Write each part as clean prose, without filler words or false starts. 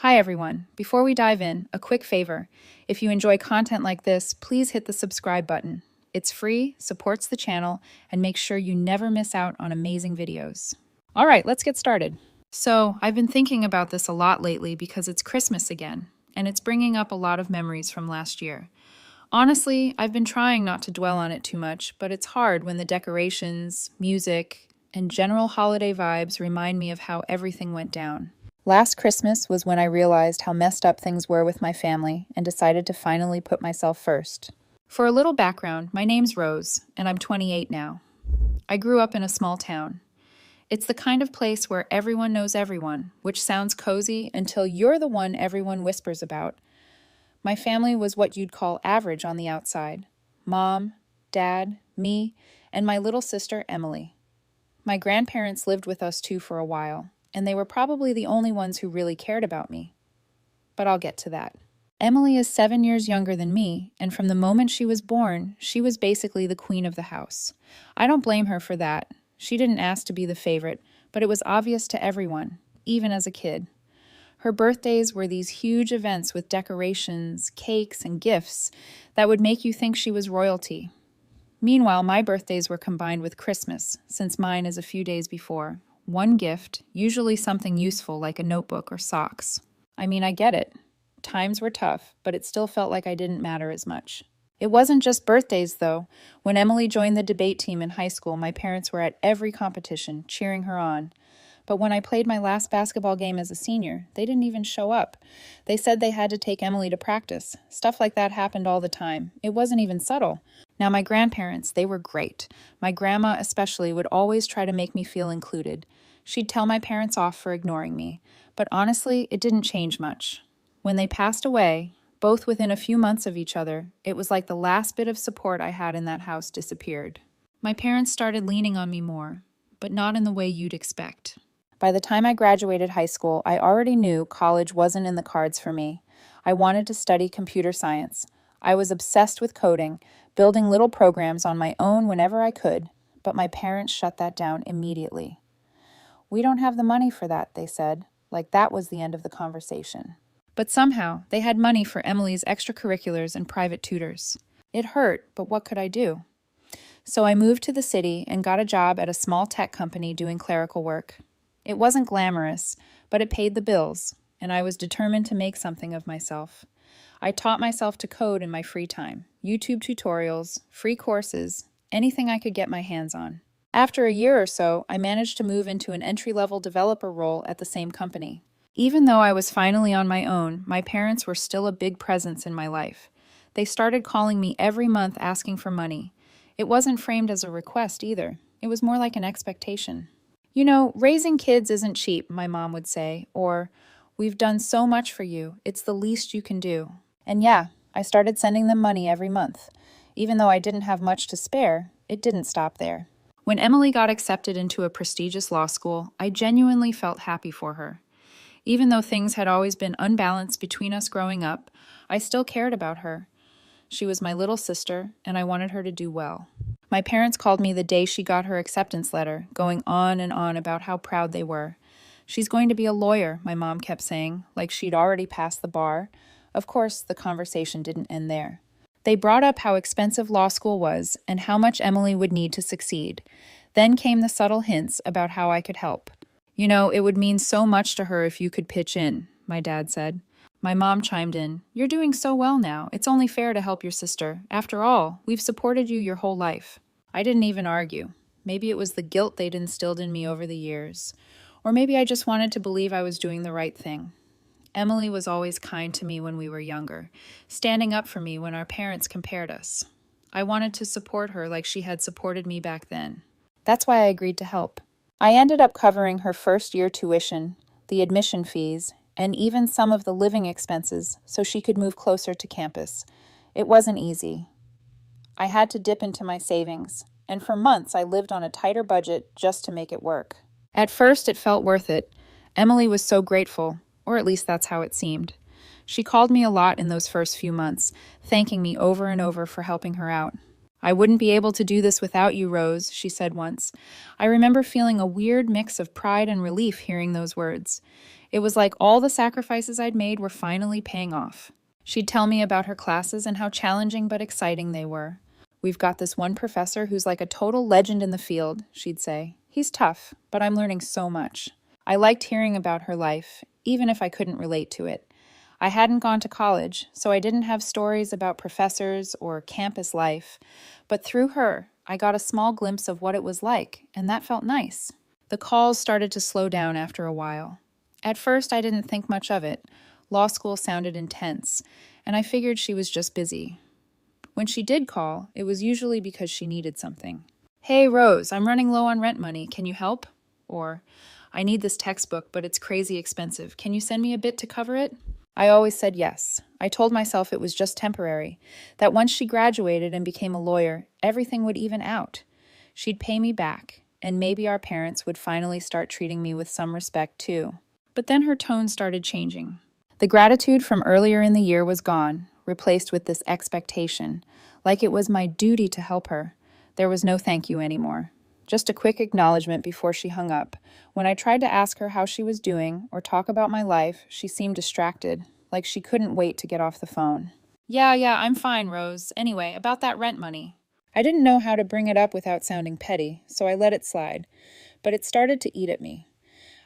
Hi everyone. Before we dive in, a quick favor. If you enjoy content like this, please hit the subscribe button. It's free, supports the channel, and makes sure you never miss out on amazing videos. All right, let's get started. So, I've been thinking about this a lot lately because it's Christmas again, and it's bringing up a lot of memories from last year. Honestly, I've been trying not to dwell on it too much, but it's hard when the decorations, music, and general holiday vibes remind me of how everything went down. Last Christmas was when I realized how messed up things were with my family and decided to finally put myself first. For a little background, my name's Rose, and I'm 28 now. I grew up in a small town. It's the kind of place where everyone knows everyone, which sounds cozy until you're the one everyone whispers about. My family was what you'd call average on the outside. Mom, Dad, me, and my little sister, Emily. My grandparents lived with us too for a while, and they were probably the only ones who really cared about me. But I'll get to that. Emily is 7 years younger than me, and from the moment she was born, she was basically the queen of the house. I don't blame her for that. She didn't ask to be the favorite, but it was obvious to everyone, even as a kid. Her birthdays were these huge events with decorations, cakes, and gifts that would make you think she was royalty. Meanwhile, my birthdays were combined with Christmas, since mine is a few days before. One gift, usually something useful like a notebook or socks. I mean, I get it. Times were tough, but it still felt like I didn't matter as much. It wasn't just birthdays, though. When Emily joined the debate team in high school, my parents were at every competition, cheering her on. But when I played my last basketball game as a senior, they didn't even show up. They said they had to take Emily to practice. Stuff like that happened all the time. It wasn't even subtle. Now, my grandparents, they were great. My grandma especially would always try to make me feel included. She'd tell my parents off for ignoring me. But honestly, it didn't change much. When they passed away, both within a few months of each other, it was like the last bit of support I had in that house disappeared. My parents started leaning on me more, but not in the way you'd expect. By the time I graduated high school, I already knew college wasn't in the cards for me. I wanted to study computer science. I was obsessed with coding, building little programs on my own whenever I could, but my parents shut that down immediately. "We don't have the money for that," they said, like that was the end of the conversation. But somehow, they had money for Emily's extracurriculars and private tutors. It hurt, but what could I do? So I moved to the city and got a job at a small tech company doing clerical work. It wasn't glamorous, but it paid the bills, and I was determined to make something of myself. I taught myself to code in my free time, YouTube tutorials, free courses, anything I could get my hands on. After a year or so, I managed to move into an entry-level developer role at the same company. Even though I was finally on my own, my parents were still a big presence in my life. They started calling me every month asking for money. It wasn't framed as a request either. It was more like an expectation. "You know, raising kids isn't cheap," my mom would say, or, "We've done so much for you, it's the least you can do." And yeah, I started sending them money every month. Even though I didn't have much to spare, it didn't stop there. When Emily got accepted into a prestigious law school, I genuinely felt happy for her. Even though things had always been unbalanced between us growing up, I still cared about her. She was my little sister, and I wanted her to do well. My parents called me the day she got her acceptance letter, going on and on about how proud they were. "She's going to be a lawyer," my mom kept saying, like she'd already passed the bar. Of course, the conversation didn't end there. They brought up how expensive law school was and how much Emily would need to succeed. Then came the subtle hints about how I could help. "You know, it would mean so much to her if you could pitch in," my dad said. My mom chimed in, "You're doing so well now. It's only fair to help your sister. After all, we've supported you your whole life." I didn't even argue. Maybe it was the guilt they'd instilled in me over the years. Or maybe I just wanted to believe I was doing the right thing. Emily was always kind to me when we were younger, standing up for me when our parents compared us. I wanted to support her like she had supported me back then. That's why I agreed to help. I ended up covering her first-year tuition, the admission fees, and even some of the living expenses so she could move closer to campus. It wasn't easy. I had to dip into my savings, and for months I lived on a tighter budget just to make it work. At first, it felt worth it. Emily was so grateful, or at least that's how it seemed. She called me a lot in those first few months, thanking me over and over for helping her out. "I wouldn't be able to do this without you, Rose," she said once. I remember feeling a weird mix of pride and relief hearing those words. It was like all the sacrifices I'd made were finally paying off. She'd tell me about her classes and how challenging but exciting they were. "We've got this one professor who's like a total legend in the field," she'd say. "He's tough, but I'm learning so much." I liked hearing about her life, even if I couldn't relate to it. I hadn't gone to college, so I didn't have stories about professors or campus life, but through her, I got a small glimpse of what it was like, and that felt nice. The calls started to slow down after a while. At first, I didn't think much of it. Law school sounded intense, and I figured she was just busy. When she did call, it was usually because she needed something. "Hey, Rose, I'm running low on rent money. Can you help?" Or, "I need this textbook, but it's crazy expensive. Can you send me a bit to cover it?" I always said yes. I told myself it was just temporary, that once she graduated and became a lawyer, everything would even out. She'd pay me back, and maybe our parents would finally start treating me with some respect too. But then her tone started changing. The gratitude from earlier in the year was gone, replaced with this expectation, like it was my duty to help her. There was no thank you anymore. Just a quick acknowledgement before she hung up. When I tried to ask her how she was doing or talk about my life, she seemed distracted, like she couldn't wait to get off the phone. Yeah, I'm fine, Rose. Anyway, about that rent money." I didn't know how to bring it up without sounding petty, so I let it slide. But it started to eat at me.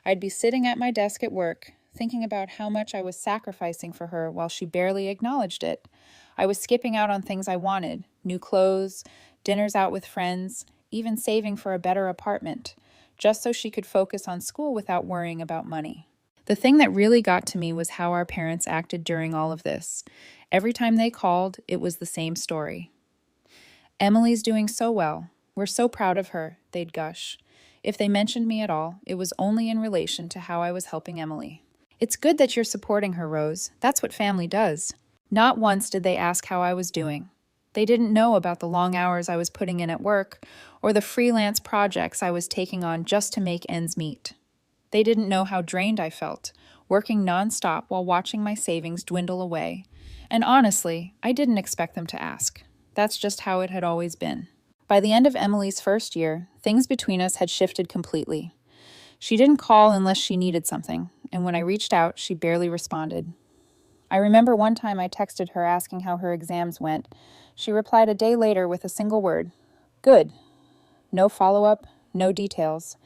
I'd be sitting at my desk at work, thinking about how much I was sacrificing for her while she barely acknowledged it. I was skipping out on things I wanted, new clothes, dinners out with friends, even saving for a better apartment, just so she could focus on school without worrying about money. The thing that really got to me was how our parents acted during all of this. Every time they called, it was the same story. "Emily's doing so well. We're so proud of her," they'd gush. If they mentioned me at all, it was only in relation to how I was helping Emily. "It's good that you're supporting her, Rose. That's what family does." Not once did they ask how I was doing. They didn't know about the long hours I was putting in at work or the freelance projects I was taking on just to make ends meet. They didn't know how drained I felt, working nonstop while watching my savings dwindle away. And honestly, I didn't expect them to ask. That's just how it had always been. By the end of Emily's first year, things between us had shifted completely. She didn't call unless she needed something, and when I reached out, she barely responded. I remember one time I texted her asking how her exams went. She replied a day later with a single word, "Good." No follow-up, no details.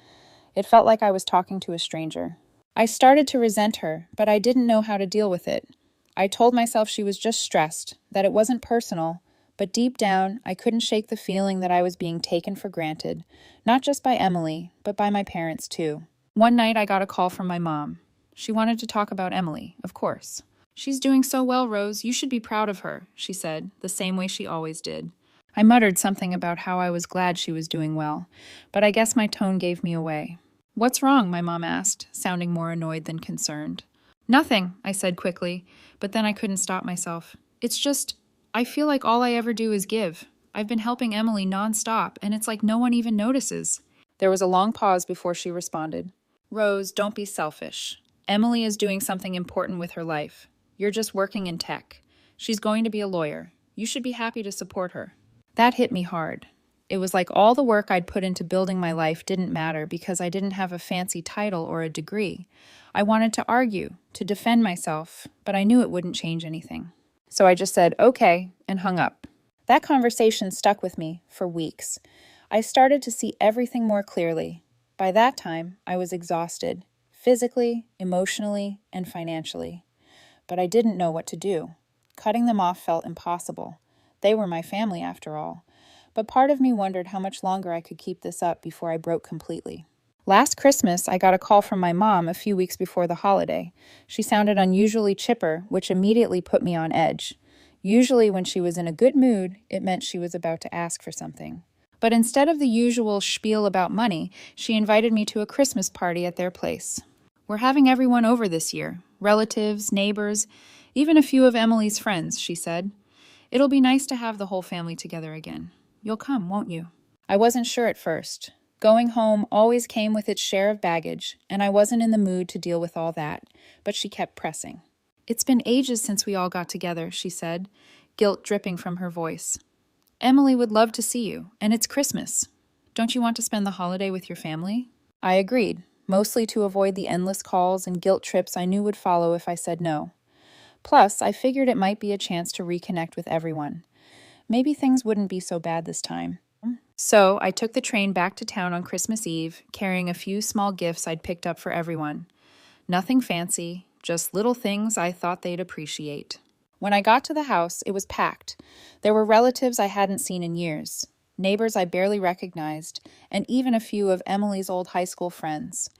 It felt like I was talking to a stranger. I started to resent her, but I didn't know how to deal with it. I told myself she was just stressed, that it wasn't personal, but deep down, I couldn't shake the feeling that I was being taken for granted, not just by Emily, but by my parents too. One night I got a call from my mom. She wanted to talk about Emily, of course. "She's doing so well, Rose. You should be proud of her," she said, the same way she always did. I muttered something about how I was glad she was doing well, but I guess my tone gave me away. "What's wrong?" my mom asked, sounding more annoyed than concerned. "Nothing," I said quickly, but then I couldn't stop myself. "It's just, I feel like all I ever do is give. I've been helping Emily nonstop, and it's like no one even notices." There was a long pause before she responded. "Rose, don't be selfish. Emily is doing something important with her life. You're just working in tech. She's going to be a lawyer. You should be happy to support her." That hit me hard. It was like all the work I'd put into building my life didn't matter because I didn't have a fancy title or a degree. I wanted to argue, to defend myself, but I knew it wouldn't change anything. So I just said, "Okay," and hung up. That conversation stuck with me for weeks. I started to see everything more clearly. By that time, I was exhausted, physically, emotionally, and financially. But I didn't know what to do. Cutting them off felt impossible. They were my family, after all. But part of me wondered how much longer I could keep this up before I broke completely. Last Christmas, I got a call from my mom a few weeks before the holiday. She sounded unusually chipper, which immediately put me on edge. Usually when she was in a good mood, it meant she was about to ask for something. But instead of the usual spiel about money, she invited me to a Christmas party at their place. "We're having everyone over this year, relatives, neighbors, even a few of Emily's friends," she said. "It'll be nice to have the whole family together again. You'll come, won't you?" I wasn't sure at first. Going home always came with its share of baggage, and I wasn't in the mood to deal with all that, but she kept pressing. "It's been ages since we all got together," she said, guilt dripping from her voice. "Emily would love to see you, and it's Christmas. Don't you want to spend the holiday with your family?" I agreed. mostly to avoid the endless calls and guilt trips I knew would follow if I said no. Plus, I figured it might be a chance to reconnect with everyone. Maybe things wouldn't be so bad this time. So, I took the train back to town on Christmas Eve, carrying a few small gifts I'd picked up for everyone. Nothing fancy, just little things I thought they'd appreciate. When I got to the house, it was packed. There were relatives I hadn't seen in years, neighbors I barely recognized, and even a few of Emily's old high school friends.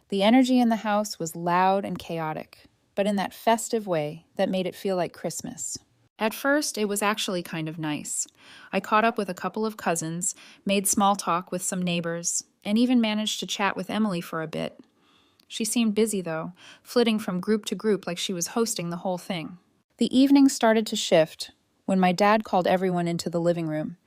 The energy in the house was loud and chaotic, but in that festive way that made it feel like Christmas. At first, it was actually kind of nice. I caught up with a couple of cousins, made small talk with some neighbors, and even managed to chat with Emily for a bit. She seemed busy, though, flitting from group to group like she was hosting the whole thing. The evening started to shift when my dad called everyone into the living room.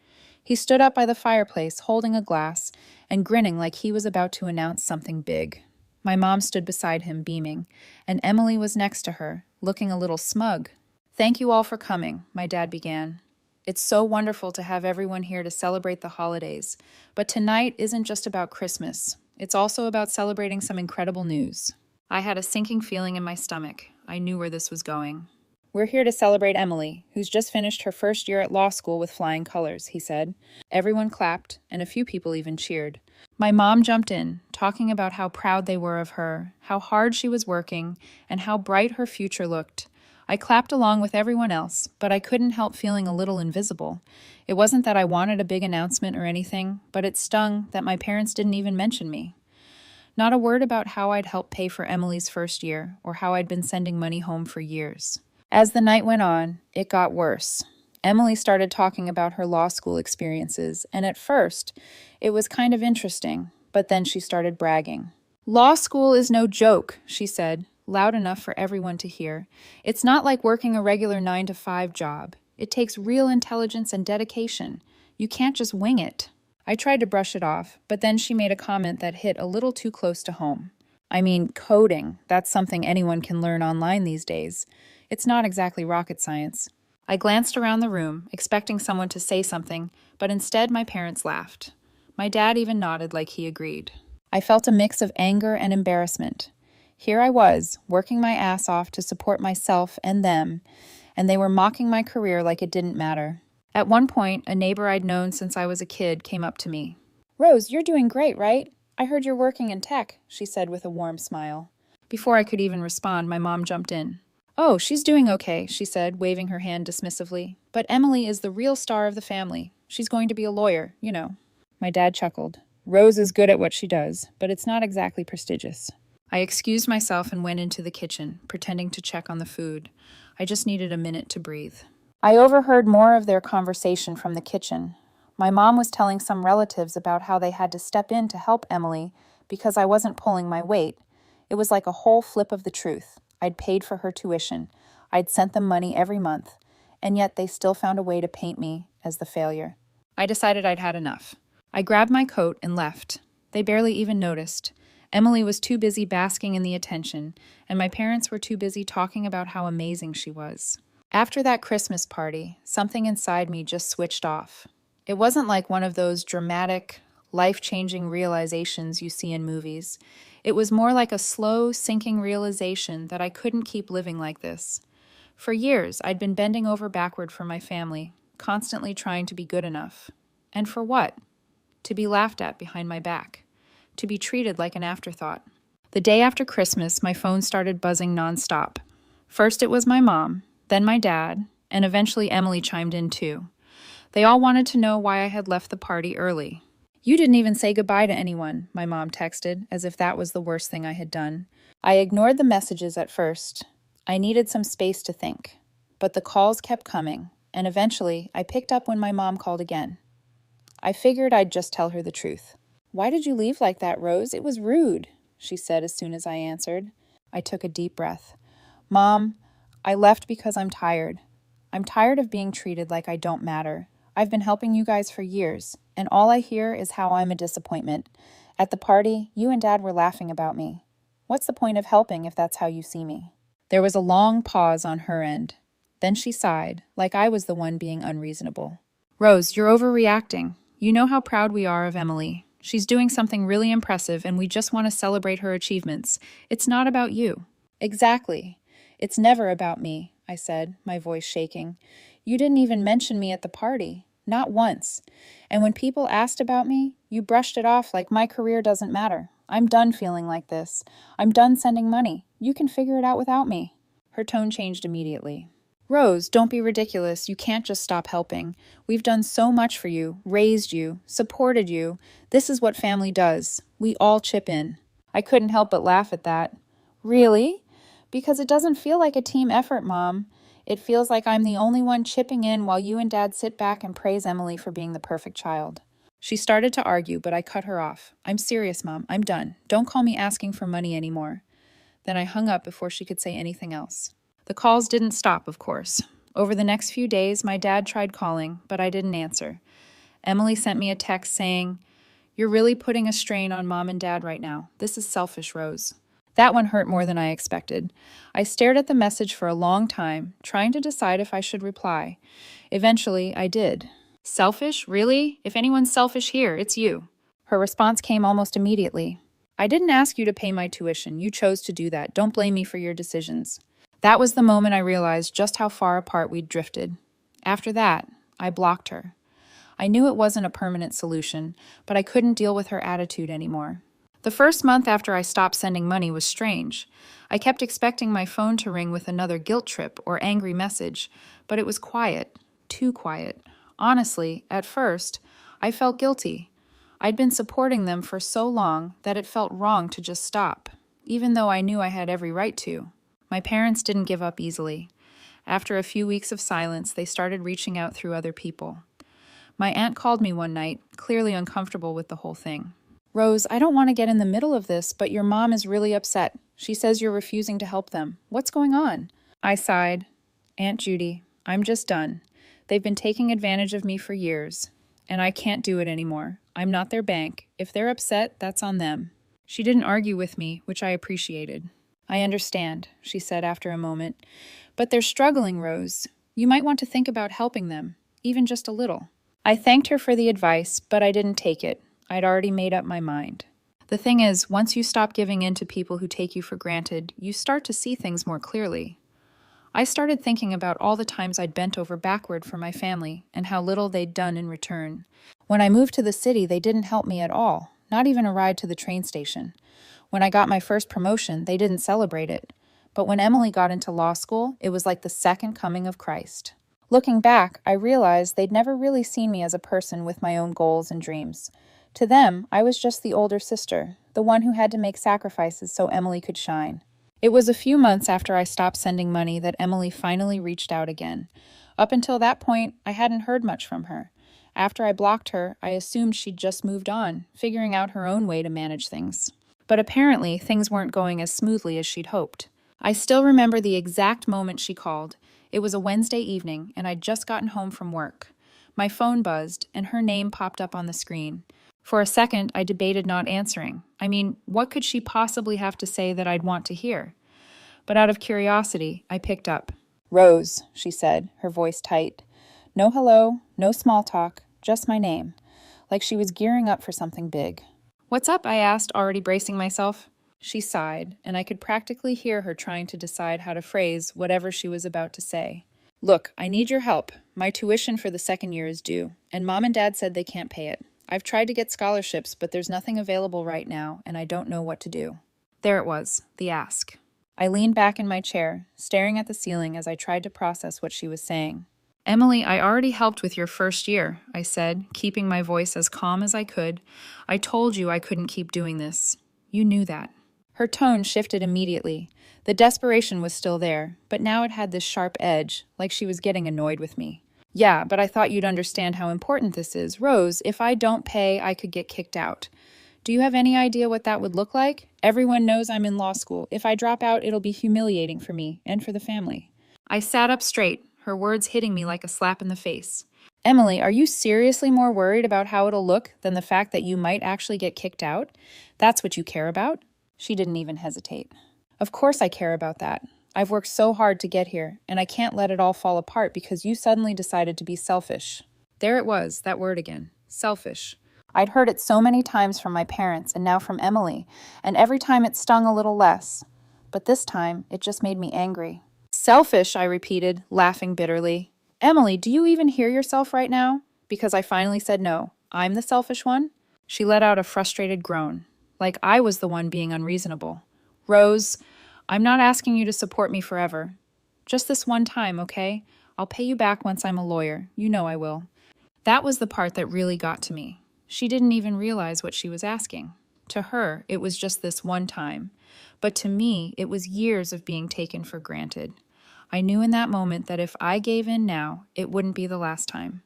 He stood up by the fireplace, holding a glass, and grinning like he was about to announce something big. My mom stood beside him, beaming, and Emily was next to her, looking a little smug. "Thank you all for coming," my dad began. "It's so wonderful to have everyone here to celebrate the holidays. But tonight isn't just about Christmas. It's also about celebrating some incredible news." I had a sinking feeling in my stomach. I knew where this was going. "We're here to celebrate Emily, who's just finished her first year at law school with flying colors," he said. Everyone clapped, and a few people even cheered. My mom jumped in, talking about how proud they were of her, how hard she was working, and how bright her future looked. I clapped along with everyone else, but I couldn't help feeling a little invisible. It wasn't that I wanted a big announcement or anything, but it stung that my parents didn't even mention me. Not a word about how I'd helped pay for Emily's first year, or how I'd been sending money home for years. As the night went on, it got worse. Emily started talking about her law school experiences, and at first, it was kind of interesting, but then she started bragging. "Law school is no joke," she said, loud enough for everyone to hear. "It's not like working a regular 9-to-5 job. It takes real intelligence and dedication. You can't just wing it." I tried to brush it off, but then she made a comment that hit a little too close to home. I mean, coding, that's something anyone can learn online these days. It's not exactly rocket science. I glanced around the room, expecting someone to say something, but instead my parents laughed. My dad even nodded like he agreed. I felt a mix of anger and embarrassment. Here I was, working my ass off to support myself and them, and they were mocking my career like it didn't matter. At one point, a neighbor I'd known since I was a kid came up to me. "Rose, you're doing great, right? I heard you're working in tech," she said with a warm smile. Before I could even respond, my mom jumped in. "Oh, she's doing okay," she said, waving her hand dismissively. "But Emily is the real star of the family. She's going to be a lawyer, you know." My dad chuckled. "Rose is good at what she does, but it's not exactly prestigious." I excused myself and went into the kitchen, pretending to check on the food. I just needed a minute to breathe. I overheard more of their conversation from the kitchen. My mom was telling some relatives about how they had to step in to help Emily because I wasn't pulling my weight. It was like a whole flip of the truth. I'd paid for her tuition. I'd sent them money every month, and yet they still found a way to paint me as the failure. I decided I'd had enough. I grabbed my coat and left. They barely even noticed. Emily was too busy basking in the attention, and my parents were too busy talking about how amazing she was. After that Christmas party, something inside me just switched off. It wasn't like one of those dramatic, life-changing realizations you see in movies. It was more like a slow, sinking realization that I couldn't keep living like this. For years, I'd been bending over backward for my family, constantly trying to be good enough. And for what? To be laughed at behind my back. To be treated like an afterthought. The day after Christmas, my phone started buzzing nonstop. First it was my mom, then my dad, and eventually Emily chimed in too. They all wanted to know why I had left the party early. "You didn't even say goodbye to anyone," my mom texted, as if that was the worst thing I had done. I ignored the messages at first. I needed some space to think. But the calls kept coming, and eventually I picked up when my mom called again. I figured I'd just tell her the truth. "Why did you leave like that, Rose? It was rude," she said as soon as I answered. I took a deep breath. "Mom, I left because I'm tired. I'm tired of being treated like I don't matter. I've been helping you guys for years, and all I hear is how I'm a disappointment. At the party, you and Dad were laughing about me. What's the point of helping if that's how you see me?" There was a long pause on her end. Then she sighed, like I was the one being unreasonable. "Rose, you're overreacting. You know how proud we are of Emily. She's doing something really impressive, and we just want to celebrate her achievements. It's not about you." "Exactly. It's never about me," I said, my voice shaking. "You didn't even mention me at the party. Not once. And when people asked about me, you brushed it off like my career doesn't matter. I'm done feeling like this. I'm done sending money. You can figure it out without me." Her tone changed immediately. "Rose, don't be ridiculous. You can't just stop helping. We've done so much for you, raised you, supported you. This is what family does. We all chip in." I couldn't help but laugh at that. "Really? Because it doesn't feel like a team effort, Mom. It feels like I'm the only one chipping in while you and Dad sit back and praise Emily for being the perfect child." She started to argue, but I cut her off. "I'm serious, Mom. I'm done. Don't call me asking for money anymore." Then I hung up before she could say anything else. The calls didn't stop, of course. Over the next few days, my dad tried calling, but I didn't answer. Emily sent me a text saying, "You're really putting a strain on Mom and Dad right now. This is selfish, Rose." That one hurt more than I expected. I stared at the message for a long time, trying to decide if I should reply. Eventually, I did. "Selfish? Really? If anyone's selfish here, it's you." Her response came almost immediately. "I didn't ask you to pay my tuition. You chose to do that. Don't blame me for your decisions." That was the moment I realized just how far apart we'd drifted. After that, I blocked her. I knew it wasn't a permanent solution, but I couldn't deal with her attitude anymore. The first month after I stopped sending money was strange. I kept expecting my phone to ring with another guilt trip or angry message, but it was quiet, too quiet. Honestly, at first, I felt guilty. I'd been supporting them for so long that it felt wrong to just stop, even though I knew I had every right to. My parents didn't give up easily. After a few weeks of silence, they started reaching out through other people. My aunt called me one night, clearly uncomfortable with the whole thing. "Rose, I don't want to get in the middle of this, but your mom is really upset. She says you're refusing to help them. What's going on?" I sighed. "Aunt Judy, I'm just done. They've been taking advantage of me for years, and I can't do it anymore. I'm not their bank. If they're upset, that's on them." She didn't argue with me, which I appreciated. "I understand," she said after a moment. "But they're struggling, Rose. You might want to think about helping them, even just a little." I thanked her for the advice, but I didn't take it. I'd already made up my mind. The thing is, once you stop giving in to people who take you for granted, you start to see things more clearly. I started thinking about all the times I'd bent over backward for my family and how little they'd done in return. When I moved to the city, they didn't help me at all, not even a ride to the train station. When I got my first promotion, they didn't celebrate it. But when Emily got into law school, it was like the second coming of Christ. Looking back, I realized they'd never really seen me as a person with my own goals and dreams. To them, I was just the older sister, the one who had to make sacrifices so Emily could shine. It was a few months after I stopped sending money that Emily finally reached out again. Up until that point, I hadn't heard much from her. After I blocked her, I assumed she'd just moved on, figuring out her own way to manage things. But apparently, things weren't going as smoothly as she'd hoped. I still remember the exact moment she called. It was a Wednesday evening, and I'd just gotten home from work. My phone buzzed, and her name popped up on the screen. For a second, I debated not answering. I mean, what could she possibly have to say that I'd want to hear? But out of curiosity, I picked up. "Rose," she said, her voice tight. No hello, no small talk, just my name. Like she was gearing up for something big. "What's up?" I asked, already bracing myself. She sighed, and I could practically hear her trying to decide how to phrase whatever she was about to say. "Look, I need your help. My tuition for the second year is due, and Mom and Dad said they can't pay it. I've tried to get scholarships, but there's nothing available right now, and I don't know what to do." There it was, the ask. I leaned back in my chair, staring at the ceiling as I tried to process what she was saying. "Emily, I already helped with your first year," I said, keeping my voice as calm as I could. "I told you I couldn't keep doing this. You knew that." Her tone shifted immediately. The desperation was still there, but now it had this sharp edge, like she was getting annoyed with me. "Yeah, but I thought you'd understand how important this is. Rose, if I don't pay, I could get kicked out. Do you have any idea what that would look like? Everyone knows I'm in law school. If I drop out, it'll be humiliating for me and for the family." I sat up straight, her words hitting me like a slap in the face. "Emily, are you seriously more worried about how it'll look than the fact that you might actually get kicked out? That's what you care about?" She didn't even hesitate. "Of course I care about that. I've worked so hard to get here, and I can't let it all fall apart because you suddenly decided to be selfish." There it was, that word again. Selfish. I'd heard it so many times from my parents and now from Emily, and every time it stung a little less. But this time, it just made me angry. Selfish, I repeated, laughing bitterly. Emily, do you even hear yourself right now? Because I finally said no. I'm the selfish one? She let out a frustrated groan, like I was the one being unreasonable. Rose, I'm not asking you to support me forever. Just this one time, okay? I'll pay you back once I'm a lawyer. You know I will. That was the part that really got to me. She didn't even realize what she was asking. To her, it was just this one time. But to me, it was years of being taken for granted. I knew in that moment that if I gave in now, it wouldn't be the last time.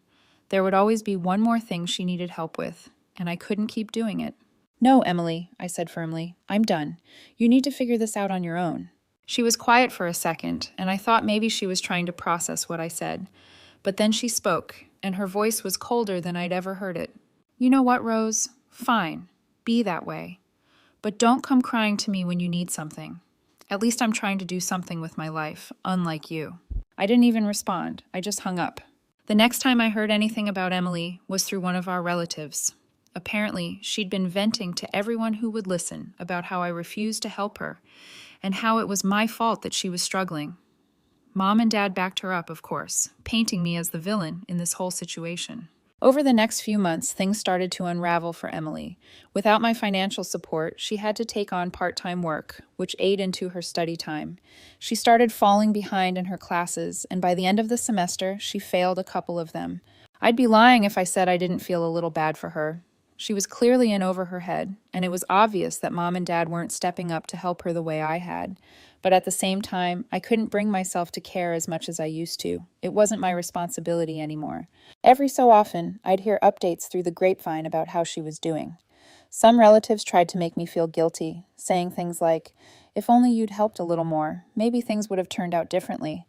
There would always be one more thing she needed help with, and I couldn't keep doing it. No, Emily, I said firmly. I'm done. You need to figure this out on your own. She was quiet for a second, and I thought maybe she was trying to process what I said. But then she spoke, and her voice was colder than I'd ever heard it. You know what, Rose? Fine. Be that way. But don't come crying to me when you need something. At least I'm trying to do something with my life, unlike you. I didn't even respond. I just hung up. The next time I heard anything about Emily was through one of our relatives. Apparently, she'd been venting to everyone who would listen about how I refused to help her and how it was my fault that she was struggling. Mom and Dad backed her up, of course, painting me as the villain in this whole situation. Over the next few months, things started to unravel for Emily. Without my financial support, she had to take on part-time work, which ate into her study time. She started falling behind in her classes, and by the end of the semester, she failed a couple of them. I'd be lying if I said I didn't feel a little bad for her. She was clearly in over her head, and it was obvious that Mom and Dad weren't stepping up to help her the way I had. But at the same time, I couldn't bring myself to care as much as I used to. It wasn't my responsibility anymore. Every so often, I'd hear updates through the grapevine about how she was doing. Some relatives tried to make me feel guilty, saying things like, if only you'd helped a little more, maybe things would have turned out differently.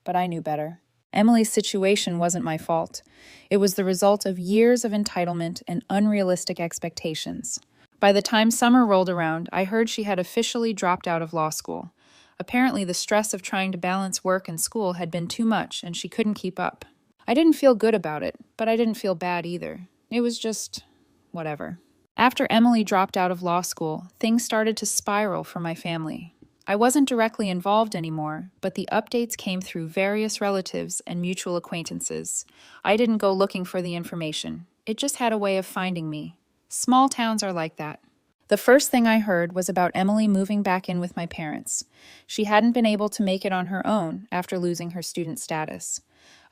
But I knew better. Emily's situation wasn't my fault. It was the result of years of entitlement and unrealistic expectations. By the time summer rolled around, I heard she had officially dropped out of law school. Apparently, the stress of trying to balance work and school had been too much, and she couldn't keep up. I didn't feel good about it, but I didn't feel bad either. It was just whatever. After Emily dropped out of law school, things started to spiral for my family. I wasn't directly involved anymore, but the updates came through various relatives and mutual acquaintances. I didn't go looking for the information. It just had a way of finding me. Small towns are like that. The first thing I heard was about Emily moving back in with my parents. She hadn't been able to make it on her own after losing her student status.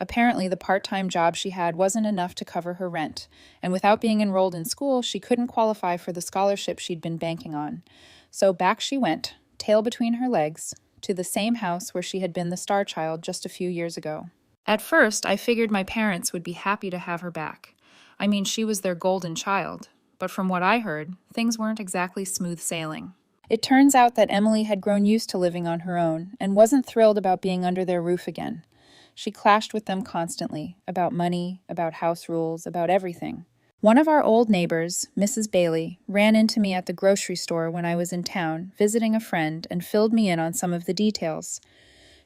Apparently, the part-time job she had wasn't enough to cover her rent, and without being enrolled in school, she couldn't qualify for the scholarship she'd been banking on. So back she went, tail between her legs, to the same house where she had been the star child just a few years ago. At first, I figured my parents would be happy to have her back. I mean, she was their golden child. But from what I heard, things weren't exactly smooth sailing. It turns out that Emily had grown used to living on her own and wasn't thrilled about being under their roof again. She clashed with them constantly, about money, about house rules, about everything. One of our old neighbors, Mrs. Bailey, ran into me at the grocery store when I was in town visiting a friend and filled me in on some of the details.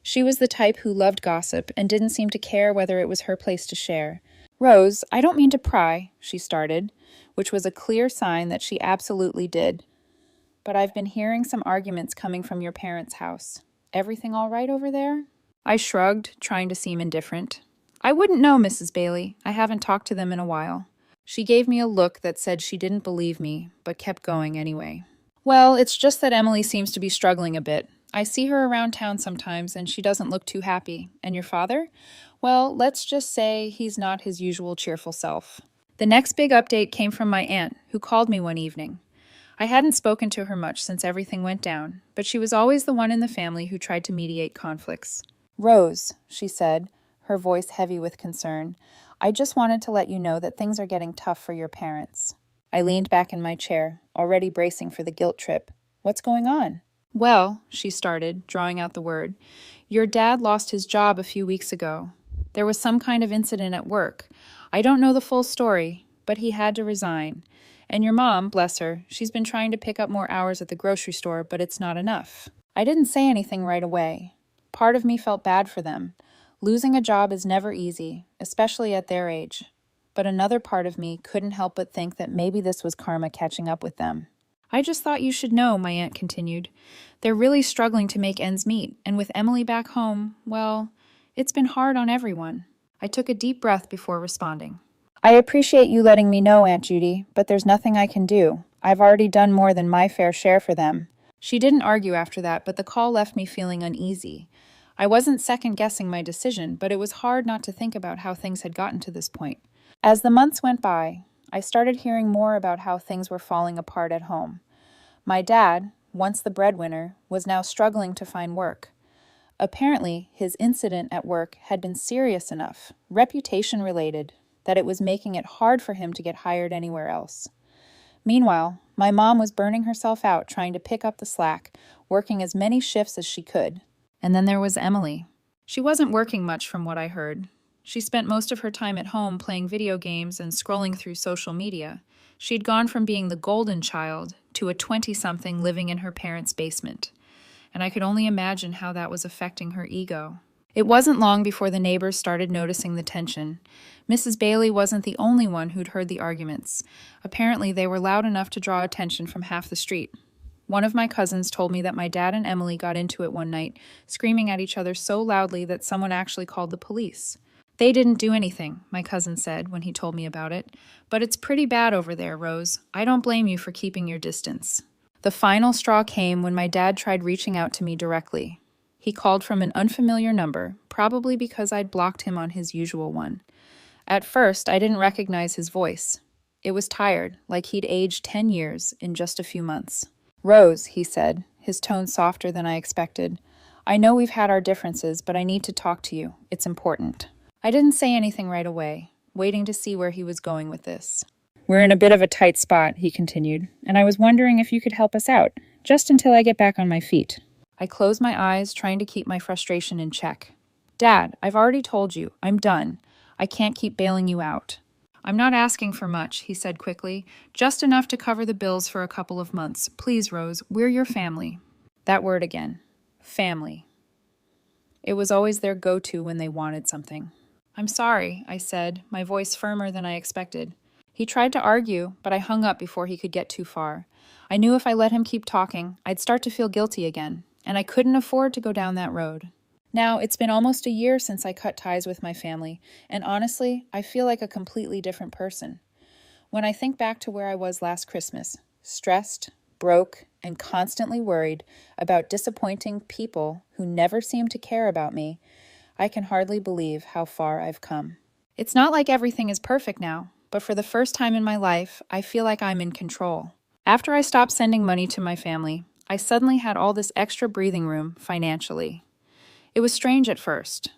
She was the type who loved gossip and didn't seem to care whether it was her place to share. Rose, I don't mean to pry, she started, which was a clear sign that she absolutely did. But I've been hearing some arguments coming from your parents' house. Everything all right over there? I shrugged, trying to seem indifferent. I wouldn't know, Mrs. Bailey. I haven't talked to them in a while. She gave me a look that said she didn't believe me, but kept going anyway. Well, it's just that Emily seems to be struggling a bit. I see her around town sometimes, and she doesn't look too happy. And your father? Well, let's just say he's not his usual cheerful self. The next big update came from my aunt, who called me one evening. I hadn't spoken to her much since everything went down, but she was always the one in the family who tried to mediate conflicts. Rose, she said, her voice heavy with concern, I just wanted to let you know that things are getting tough for your parents. I leaned back in my chair, already bracing for the guilt trip. What's going on? Well, she started, drawing out the word, your dad lost his job a few weeks ago. There was some kind of incident at work. I don't know the full story, but he had to resign. And your mom, bless her, she's been trying to pick up more hours at the grocery store, but it's not enough. I didn't say anything right away. Part of me felt bad for them. Losing a job is never easy, especially at their age. but another part of me couldn't help but think that maybe this was karma catching up with them. I just thought you should know, my aunt continued. They're really struggling to make ends meet, and with Emily back home, well, it's been hard on everyone. I took a deep breath before responding. I appreciate you letting me know, Aunt Judy, but there's nothing I can do. I've already done more than my fair share for them. She didn't argue after that, but the call left me feeling uneasy. I wasn't second-guessing my decision, but it was hard not to think about how things had gotten to this point. As the months went by, I started hearing more about how things were falling apart at home. My dad, once the breadwinner, was now struggling to find work. Apparently, his incident at work had been serious enough, reputation-related, that it was making it hard for him to get hired anywhere else. Meanwhile, my mom was burning herself out trying to pick up the slack, working as many shifts as she could. And then there was Emily. She wasn't working much from what I heard. She spent most of her time at home playing video games and scrolling through social media. She'd gone from being the golden child to a 20-something living in her parents' basement. And I could only imagine how that was affecting her ego. It wasn't long before the neighbors started noticing the tension. Mrs. Bailey wasn't the only one who'd heard the arguments. Apparently, they were loud enough to draw attention from half the street. One of my cousins told me that my dad and Emily got into it one night, screaming at each other so loudly that someone actually called the police. They didn't do anything, my cousin said when he told me about it. But it's pretty bad over there, Rose. I don't blame you for keeping your distance. The final straw came when my dad tried reaching out to me directly. He called from an unfamiliar number, probably because I'd blocked him on his usual one. At first, I didn't recognize his voice. It was tired, like he'd aged 10 years in just a few months. Rose, he said, his tone softer than I expected. I know we've had our differences, but I need to talk to you. It's important. I didn't say anything right away, waiting to see where he was going with this. We're in a bit of a tight spot, he continued, and I was wondering if you could help us out, just until I get back on my feet. I closed my eyes, trying to keep my frustration in check. Dad, I've already told you. I'm done. I can't keep bailing you out. I'm not asking for much, he said quickly. Just enough to cover the bills for a couple of months. Please, Rose, we're your family. That word again. Family. It was always their go-to when they wanted something. I'm sorry, I said, my voice firmer than I expected. He tried to argue, but I hung up before he could get too far. I knew if I let him keep talking, I'd start to feel guilty again, and I couldn't afford to go down that road. Now, it's been almost a year since I cut ties with my family, and honestly, I feel like a completely different person. When I think back to where I was last Christmas, stressed, broke, and constantly worried about disappointing people who never seemed to care about me, I can hardly believe how far I've come. It's not like everything is perfect now, but for the first time in my life, I feel like I'm in control. After I stopped sending money to my family, I suddenly had all this extra breathing room financially. It was strange at first.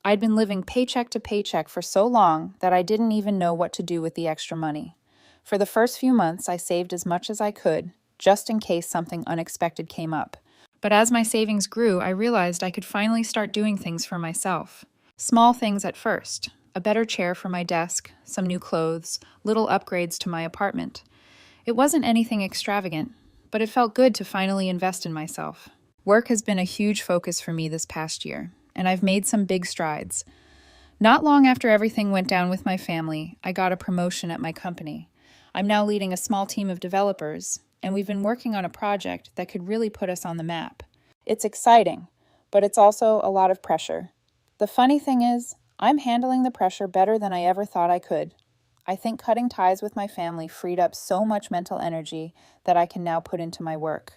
I'd been living paycheck to paycheck for so long that I didn't even know what to do with the extra money. For the first few months, I saved as much as I could, just in case something unexpected came up. But as my savings grew, I realized I could finally start doing things for myself. Small things at first. A better chair for my desk, some new clothes, little upgrades to my apartment. It wasn't anything extravagant, but it felt good to finally invest in myself. Work has been a huge focus for me this past year, and I've made some big strides. Not long after everything went down with my family, I got a promotion at my company. I'm now leading a small team of developers, and we've been working on a project that could really put us on the map. It's exciting, but it's also a lot of pressure. The funny thing is, I'm handling the pressure better than I ever thought I could. I think cutting ties with my family freed up so much mental energy that I can now put into my work.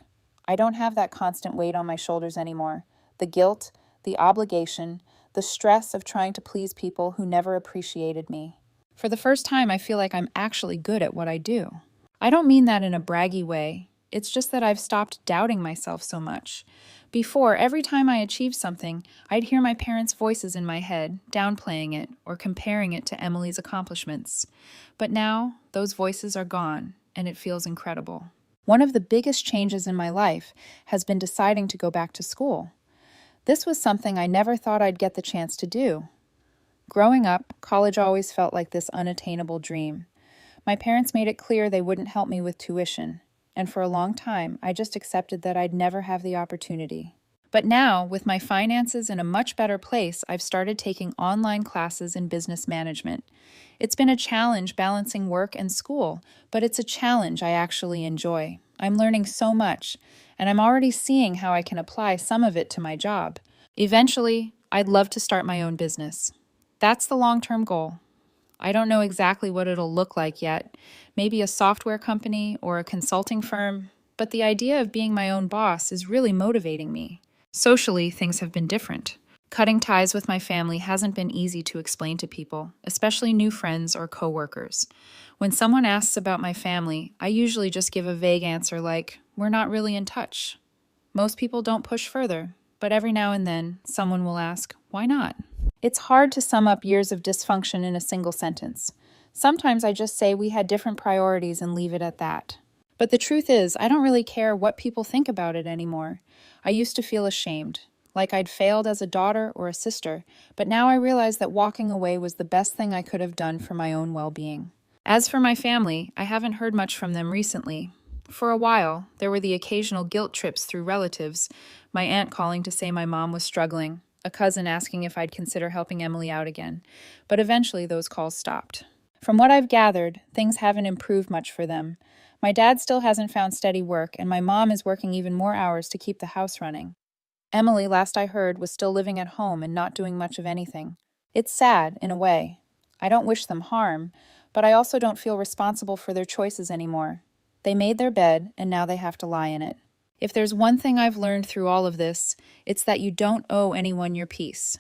I don't have that constant weight on my shoulders anymore. The guilt, the obligation, the stress of trying to please people who never appreciated me. For the first time, I feel like I'm actually good at what I do. I don't mean that in a braggy way. It's just that I've stopped doubting myself so much. Before, every time I achieved something, I'd hear my parents' voices in my head, downplaying it or comparing it to Emily's accomplishments. But now, those voices are gone, and it feels incredible. One of the biggest changes in my life has been deciding to go back to school. This was something I never thought I'd get the chance to do. Growing up, college always felt like this unattainable dream. My parents made it clear they wouldn't help me with tuition, and for a long time, I just accepted that I'd never have the opportunity. But now, with my finances in a much better place, I've started taking online classes in business management. It's been a challenge balancing work and school, but it's a challenge I actually enjoy. I'm learning so much, and I'm already seeing how I can apply some of it to my job. Eventually, I'd love to start my own business. That's the long-term goal. I don't know exactly what it'll look like yet, maybe a software company or a consulting firm, but the idea of being my own boss is really motivating me. Socially, things have been different. Cutting ties with my family hasn't been easy to explain to people, especially new friends or coworkers. When someone asks about my family, I usually just give a vague answer like, "We're not really in touch." Most people don't push further, but every now and then, someone will ask, "Why not?" It's hard to sum up years of dysfunction in a single sentence. Sometimes I just say we had different priorities and leave it at that. But the truth is, I don't really care what people think about it anymore. I used to feel ashamed, like I'd failed as a daughter or a sister, but now I realize that walking away was the best thing I could have done for my own well-being. As for my family, I haven't heard much from them recently. For a while, there were the occasional guilt trips through relatives, my aunt calling to say my mom was struggling, a cousin asking if I'd consider helping Emily out again, but eventually those calls stopped. From what I've gathered, things haven't improved much for them. My dad still hasn't found steady work, and my mom is working even more hours to keep the house running. Emily, last I heard, was still living at home and not doing much of anything. It's sad, in a way. I don't wish them harm, but I also don't feel responsible for their choices anymore. They made their bed, and now they have to lie in it. If there's one thing I've learned through all of this, it's that you don't owe anyone your peace.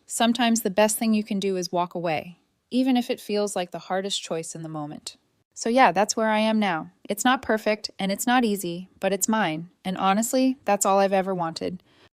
Sometimes the best thing you can do is walk away, even if it feels like the hardest choice in the moment. So yeah, that's where I am now. It's not perfect, and it's not easy, but it's mine. And honestly, that's all I've ever wanted.